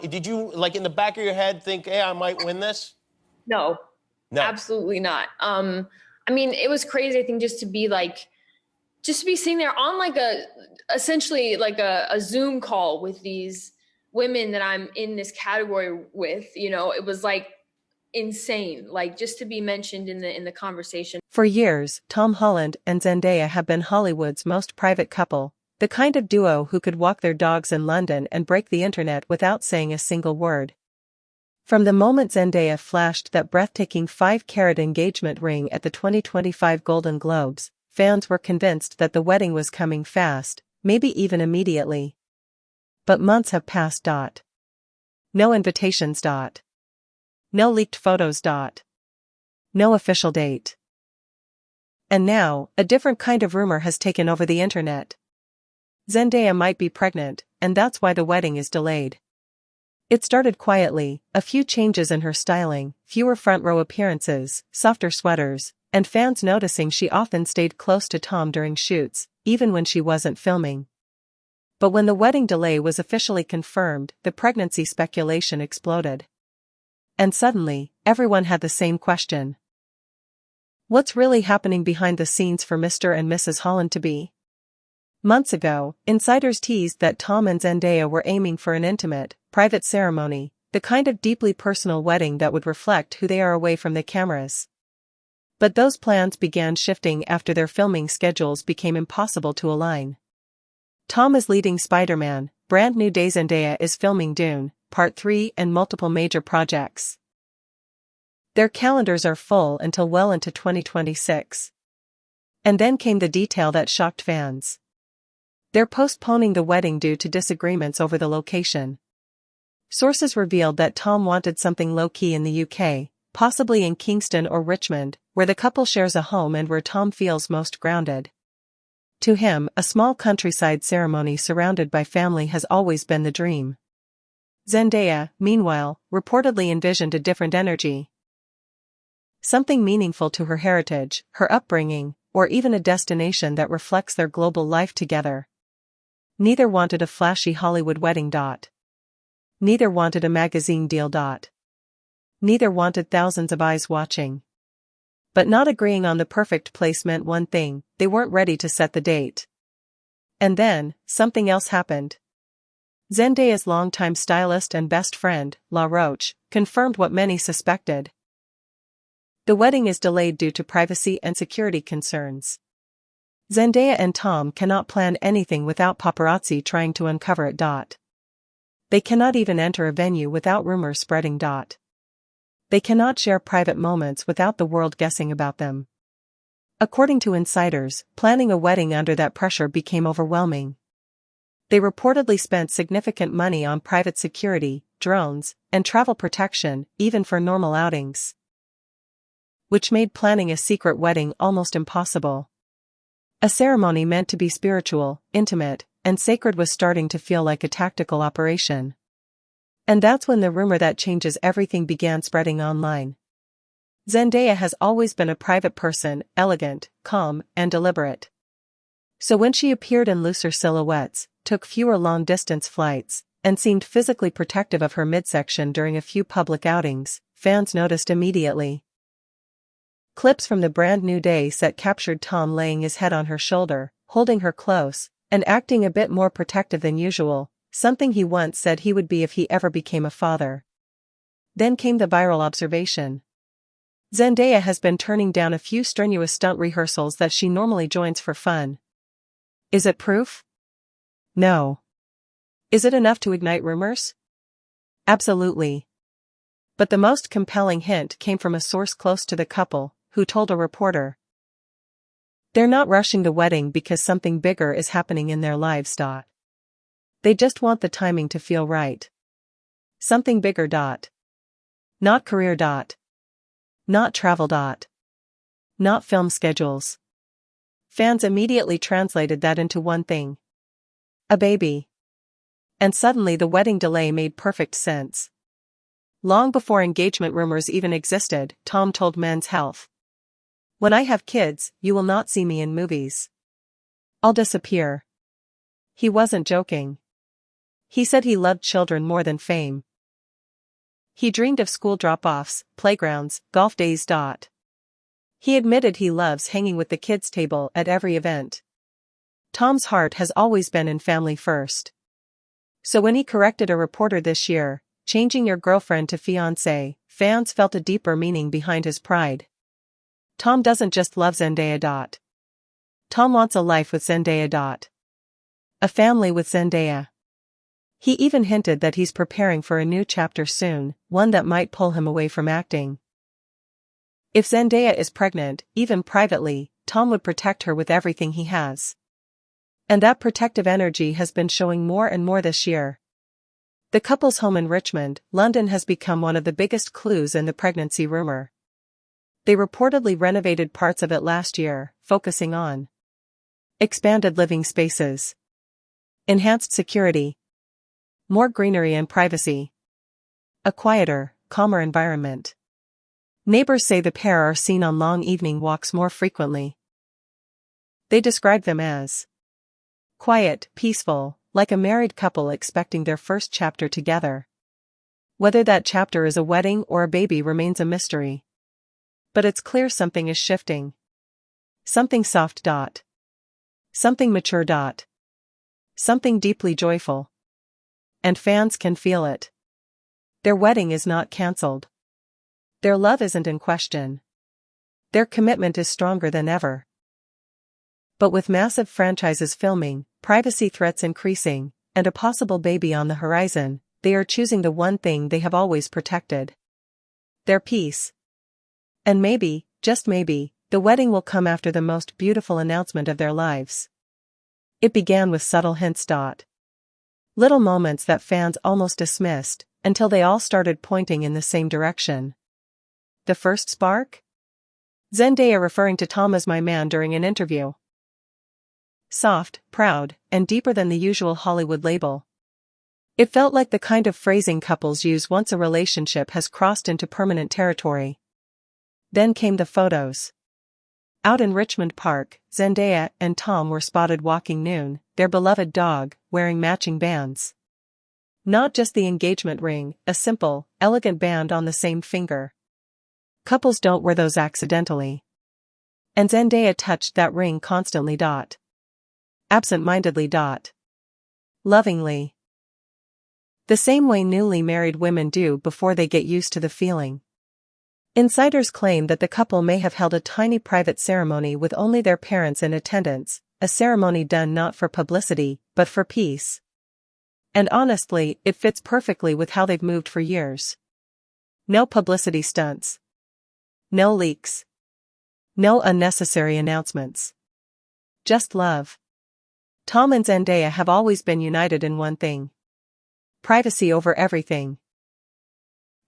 Did you, like, in the back of your head think, hey, I might win this? No, No. absolutely not. I mean, it was crazy, I think, just to be sitting there on like essentially like a Zoom call with these women that I'm in this category with, it was like insane, like just to be mentioned in the conversation. For years, Tom Holland and Zendaya have been Hollywood's most private couple, the kind of duo who could walk their dogs in London and break the internet without saying a single word. From the moment Zendaya flashed that breathtaking 5-carat engagement ring at the 2025 Golden Globes, fans were convinced that the wedding was coming fast, maybe even immediately. But months have passed. No invitations. No leaked photos. No official date. And now, a different kind of rumor has taken over the internet. Zendaya might be pregnant, and that's why the wedding is delayed. It started quietly, a few changes in her styling, fewer front-row appearances, softer sweaters, and fans noticing she often stayed close to Tom during shoots, even when she wasn't filming. But when the wedding delay was officially confirmed, the pregnancy speculation exploded. And suddenly, everyone had the same question. What's really happening behind the scenes for Mr. and Mrs. Holland-to-be? Months ago, insiders teased that Tom and Zendaya were aiming for an intimate, private ceremony, the kind of deeply personal wedding that would reflect who they are away from the cameras. But those plans began shifting after their filming schedules became impossible to align. Tom is leading Spider-Man, Brand New Day. Zendaya is filming Dune, Part 3 and multiple major projects. Their calendars are full until well into 2026. And then came the detail that shocked fans. They're postponing the wedding due to disagreements over the location. Sources revealed that Tom wanted something low-key in the UK, possibly in Kingston or Richmond, where the couple shares a home and where Tom feels most grounded. To him, a small countryside ceremony surrounded by family has always been the dream. Zendaya, meanwhile, reportedly envisioned a different energy. Something meaningful to her heritage, her upbringing, or even a destination that reflects their global life together. Neither wanted a flashy Hollywood wedding. Neither wanted a magazine deal. Neither wanted thousands of eyes watching. But not agreeing on the perfect place meant one thing: they weren't ready to set the date. And then, something else happened. Zendaya's longtime stylist and best friend, Law Roach, confirmed what many suspected. The wedding is delayed due to privacy and security concerns. Zendaya and Tom cannot plan anything without paparazzi trying to uncover it. They cannot even enter a venue without rumors spreading. They cannot share private moments without the world guessing about them. According to insiders, planning a wedding under that pressure became overwhelming. They reportedly spent significant money on private security, drones, and travel protection, even for normal outings. Which made planning a secret wedding almost impossible. A ceremony meant to be spiritual, intimate, and sacred was starting to feel like a tactical operation. And that's when the rumor that changes everything began spreading online. Zendaya has always been a private person, elegant, calm, and deliberate. So when she appeared in looser silhouettes, took fewer long-distance flights, and seemed physically protective of her midsection during a few public outings, fans noticed immediately. Clips from the Brand New Day set captured Tom laying his head on her shoulder, holding her close, and acting a bit more protective than usual, something he once said he would be if he ever became a father. Then came the viral observation. Zendaya has been turning down a few strenuous stunt rehearsals that she normally joins for fun. Is it proof? No. Is it enough to ignite rumors? Absolutely. But the most compelling hint came from a source close to the couple, who told a reporter. They're not rushing the wedding because something bigger is happening in their lives. They just want the timing to feel right. Something bigger. Not career. Not travel. Not film schedules. Fans immediately translated that into one thing. A baby. And suddenly the wedding delay made perfect sense. Long before engagement rumors even existed, Tom told Men's Health. When I have kids, you will not see me in movies. I'll disappear. He wasn't joking. He said he loved children more than fame, He dreamed of school drop-offs, playgrounds, golf days. He admitted he loves hanging with the kids' table at every event. Tom's heart has always been in family first. So when he corrected a reporter this year, changing your girlfriend to fiancé, fans felt a deeper meaning behind his pride. Tom doesn't just love Zendaya. Tom wants a life with Zendaya. A family with Zendaya. He even hinted that he's preparing for a new chapter soon, one that might pull him away from acting. If Zendaya is pregnant, even privately, Tom would protect her with everything he has. And that protective energy has been showing more and more this year. The couple's home in Richmond, London has become one of the biggest clues in the pregnancy rumor. They reportedly renovated parts of it last year, focusing on expanded living spaces, enhanced security, more greenery and privacy, a quieter, calmer environment. Neighbors say the pair are seen on long evening walks more frequently. They describe them as quiet, peaceful, like a married couple expecting their first chapter together. Whether that chapter is a wedding or a baby remains a mystery. But it's clear something is shifting. Something soft. Something mature. Something deeply joyful. And fans can feel it. Their wedding is not cancelled. Their love isn't in question. Their commitment is stronger than ever. But with massive franchises filming, privacy threats increasing, and a possible baby on the horizon, they are choosing the one thing they have always protected: their peace. And maybe, just maybe, the wedding will come after the most beautiful announcement of their lives. It began with subtle hints. Little moments that fans almost dismissed, until they all started pointing in the same direction. The first spark? Zendaya referring to Tom as my man during an interview. Soft, proud, and deeper than the usual Hollywood label. It felt like the kind of phrasing couples use once a relationship has crossed into permanent territory. Then came the photos. Out in Richmond Park, Zendaya and Tom were spotted walking Noon, their beloved dog, wearing matching bands. Not just the engagement ring, a simple, elegant band on the same finger. Couples don't wear those accidentally. And Zendaya touched that ring constantly. Absent-mindedly. Lovingly. The same way newly married women do before they get used to the feeling. Insiders claim that the couple may have held a tiny private ceremony with only their parents in attendance, a ceremony done not for publicity, but for peace. And honestly, it fits perfectly with how they've moved for years. No publicity stunts. No leaks. No unnecessary announcements. Just love. Tom and Zendaya have always been united in one thing: privacy over everything.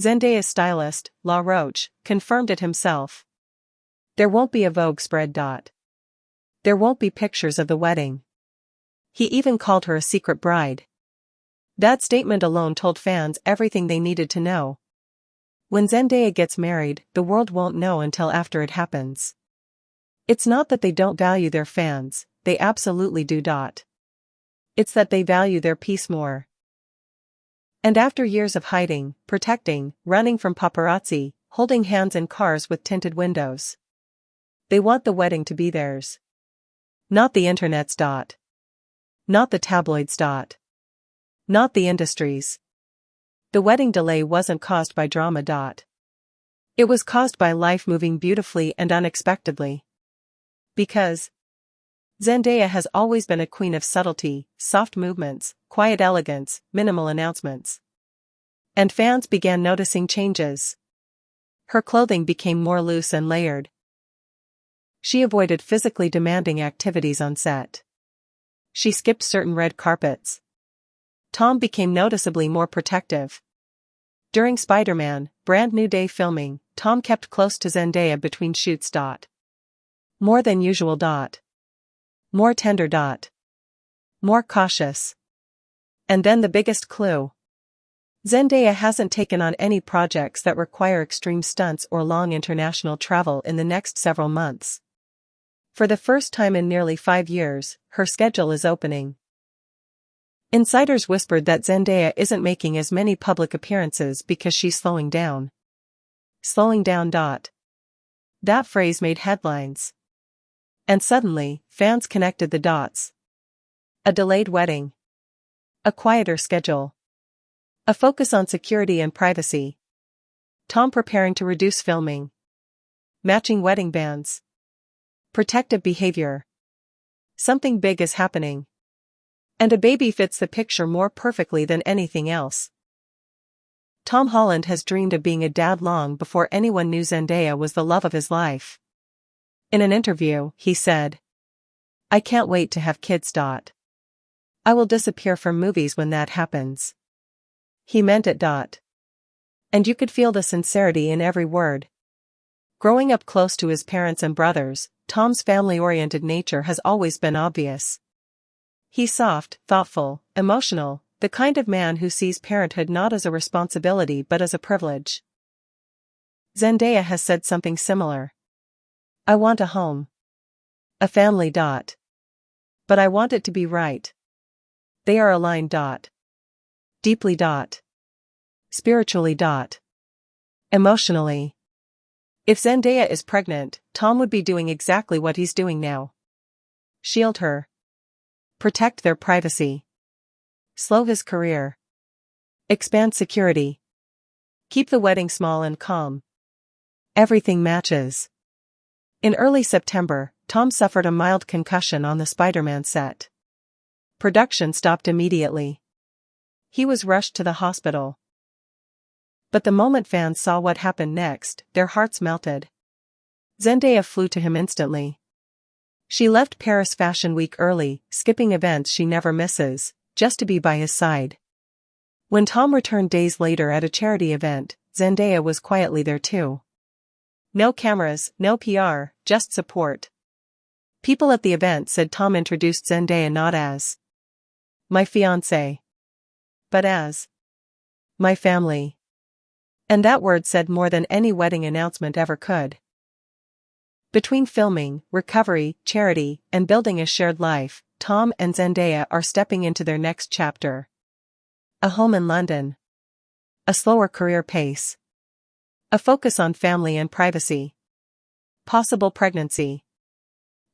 Zendaya's stylist, Law Roach, confirmed it himself. There won't be a Vogue spread. There won't be pictures of the wedding. He even called her a secret bride. That statement alone told fans everything they needed to know. When Zendaya gets married, the world won't know until after it happens. It's not that they don't value their fans, they absolutely do. It's that they value their peace more. And after years of hiding, protecting, running from paparazzi, holding hands in cars with tinted windows, they want the wedding to be theirs. Not the internet's. Not the tabloids. Not the industry's. The wedding delay wasn't caused by drama. It was caused by life moving beautifully and unexpectedly. Because Zendaya has always been a queen of subtlety, soft movements, quiet elegance, minimal announcements. And fans began noticing changes. Her clothing became more loose and layered. She avoided physically demanding activities on set. She skipped certain red carpets. Tom became noticeably more protective. During Spider-Man, Brand New Day filming, Tom kept close to Zendaya between shoots. More than usual. More tender. More cautious. And then the biggest clue. Zendaya hasn't taken on any projects that require extreme stunts or long international travel in the next several months. For the first time in nearly 5 years, her schedule is opening. Insiders whispered that Zendaya isn't making as many public appearances because she's slowing down. Slowing down. That phrase made headlines. And suddenly, fans connected the dots. A delayed wedding. A quieter schedule. A focus on security and privacy. Tom preparing to reduce filming. Matching wedding bands. Protective behavior. Something big is happening. And a baby fits the picture more perfectly than anything else. Tom Holland has dreamed of being a dad long before anyone knew Zendaya was the love of his life. In an interview, he said, "I can't wait to have kids. I will disappear from movies when that happens." He meant it. And you could feel the sincerity in every word. Growing up close to his parents and brothers, Tom's family-oriented nature has always been obvious. He's soft, thoughtful, emotional, the kind of man who sees parenthood not as a responsibility but as a privilege. Zendaya has said something similar. "I want a home. A family. But I want it to be right. They are aligned. Deeply. Spiritually. Emotionally." If Zendaya is pregnant, Tom would be doing exactly what he's doing now. Shield her. Protect their privacy. Slow his career. Expand security. Keep the wedding small and calm. Everything matches. In early September, Tom suffered a mild concussion on the Spider-Man set. Production stopped immediately. He was rushed to the hospital. But the moment fans saw what happened next, their hearts melted. Zendaya flew to him instantly. She left Paris Fashion Week early, skipping events she never misses, just to be by his side. When Tom returned days later at a charity event, Zendaya was quietly there too. No cameras, no PR, just support. People at the event said Tom introduced Zendaya not as "my fiancée," but as "my family." And that word said more than any wedding announcement ever could. Between filming, recovery, charity, and building a shared life, Tom and Zendaya are stepping into their next chapter. A home in London. A slower career pace. A focus on family and privacy. Possible pregnancy.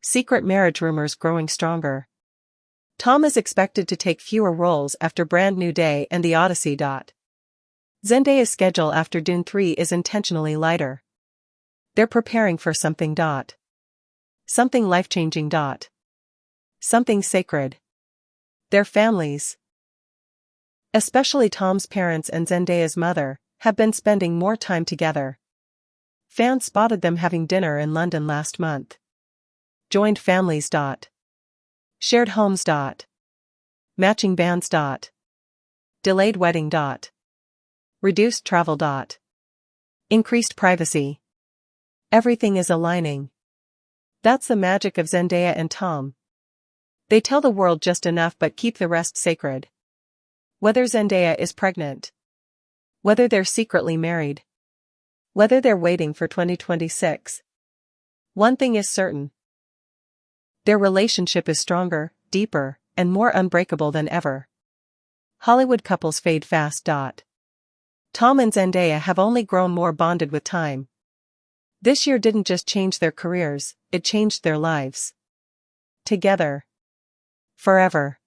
Secret marriage rumors growing stronger. Tom is expected to take fewer roles after Brand New Day and The Odyssey. Zendaya's schedule after Dune 3 is intentionally lighter. They're preparing for something. Something life-changing. Something sacred. Their families, especially Tom's parents and Zendaya's mother, have been spending more time together. Fans spotted them having dinner in London last month. Joined families. Shared homes. Matching bands. Delayed wedding. Reduced travel. Increased privacy. Everything is aligning. That's the magic of Zendaya and Tom. They tell the world just enough but keep the rest sacred. Whether Zendaya is pregnant. Whether they're secretly married. Whether they're waiting for 2026. One thing is certain. Their relationship is stronger, deeper, and more unbreakable than ever. Hollywood couples fade fast. Tom and Zendaya have only grown more bonded with time. This year didn't just change their careers, it changed their lives. Together. Forever.